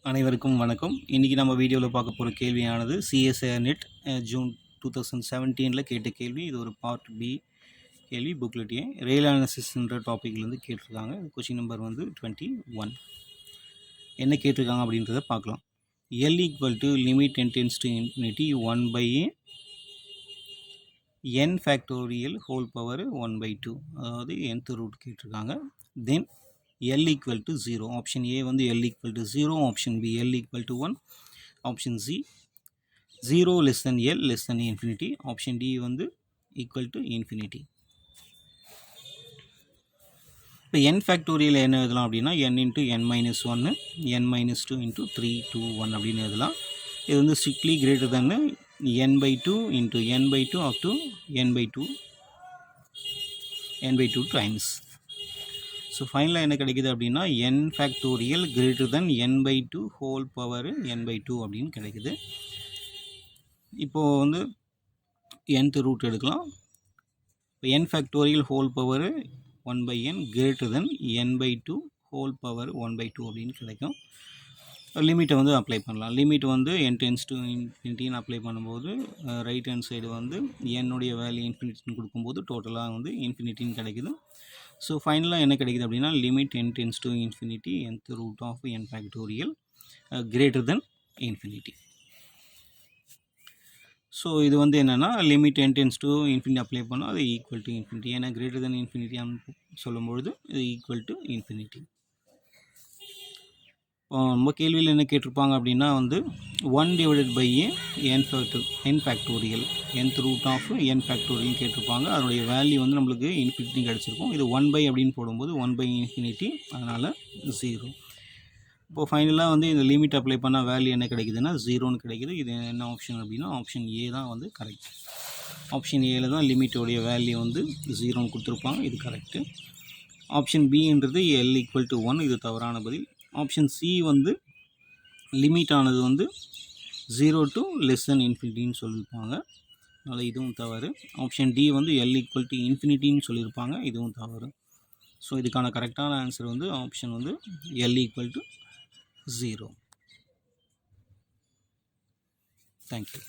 அனைவருக்கும் வணக்கம். இன்றைக்கி நம்ம வீடியோவில் பார்க்க போகிற கேள்வியானது சிஎஸ்ஐஆர் நெட் ஜூன் 2017 கேட்ட கேள்வி. இது ஒரு பார்ட் பி கேள்வி. புக்லெட் ஏ ரயில் அனாலிசிஸ்ன்ற டாப்பிக்லேருந்து கேட்டிருக்காங்க. Question number 21. என்ன கேட்டிருக்காங்க அப்படின்றத பார்க்கலாம். L equal to limit n tends to infinity 1/a n factorial whole power 1/2, அதாவது nth ரூட் கேட்டிருக்காங்க. தென் L equal to 0. Option A வந்து L equal to 0, option B L equal to 1, option C 0 less than L less than infinity, option D வந்து equal to infinity. இப்போ n factorial என்ன எழுதலாம் அப்படின்னா n into n minus 1, n minus 2 into 3 2 1 அப்படின்னு எழுதலாம். இது வந்து strictly greater than n/2 into n/2 up to n/2 times. So ஃபைனலாக என்ன கிடைக்குது அப்படின்னா n ஃபேக்டோரியல் கிரேட்டர் தென் n/2 ஹோல் பவர் n/2 அப்படின்னு கிடைக்குது. இப்போது வந்து nth ரூட் எடுக்கலாம். இப்போ n factorial whole power 1/n greater than n/2 whole power 1/2 அப்படின்னு கிடைக்கும். லிமிட்டை வந்து அப்ளை பண்ணலாம். லிமிட் வந்து n டென்ஸ் டு இன்ஃபினிட்டின்னு அப்ளை பண்ணும்போது ரைட் ஹேண்ட் சைடு வந்து என்னுடைய வேல்யூ இன்ஃபினிட்டின்னு கொடுக்கும்போது டோட்டலாக வந்து இன்ஃபினிட்டின்னு கிடைக்குது. ஸோ ஃபைனலாக என்ன கிடைக்குது அப்படின்னா limit n tends to infinity nth root of n factorial greater than infinity. So இது வந்து என்னென்னா limit n tends to infinity apply பண்ணால் அது ஈக்குவல் டு இன்ஃபினிட்டி. ஏன்னா கிரேட்டர் தென் இன்ஃபினிட்டி சொல்லும்பொழுது இது ஈக்குவல் டு இன்ஃபினிட்டி. நம்ம கேள்வியில் என்ன கேட்டிருப்பாங்க அப்படின்னா வந்து 1/a n factorial nth root of n factorial கேட்டிருப்பாங்க. அதனுடைய வேல்யூ வந்து நம்மளுக்கு இன்ஃபினிட்டி கிடச்சிருக்கும். இது 1/, அப்படின்னு போடும்போது 1/∞, அதனால் 0. இப்போது ஃபைனலாக வந்து இந்த லிமிட் அப்ளை பண்ணால் வேல்யூ என்ன கிடைக்குதுன்னா 0ன்னு கிடைக்குது. இது என்ன ஆப்ஷன் அப்படின்னா ஆப்ஷன் ஏ தான் வந்து கரெக்ட். ஆப்ஷன் ஏல தான் லிமிட்டோடைய வேல்யூ வந்து 0ன்னு கொடுத்துருப்பாங்க. இது கரெக்டு. ஆப்ஷன் பின்றது L ஈக்குவல் டு 1, இது தவறான பதில். ஆப்ஷன் சி வந்து லிமிட் ஆனது வந்து 0 டு லெஸ் தென் இன்ஃபினிட்டின்னு சொல்லியிருப்பாங்க. அதனால் இதுவும் தவறு. ஆப்ஷன் டி வந்து L ஈக்குவல் டு இன்ஃபினிட்டின்னு சொல்லியிருப்பாங்க. இதுவும் தவறு. ஸோ இதுக்கான கரெக்டான ஆன்சர் வந்து ஆப்ஷன் வந்து L ஈக்குவல் டு 0. தேங்க்யூ.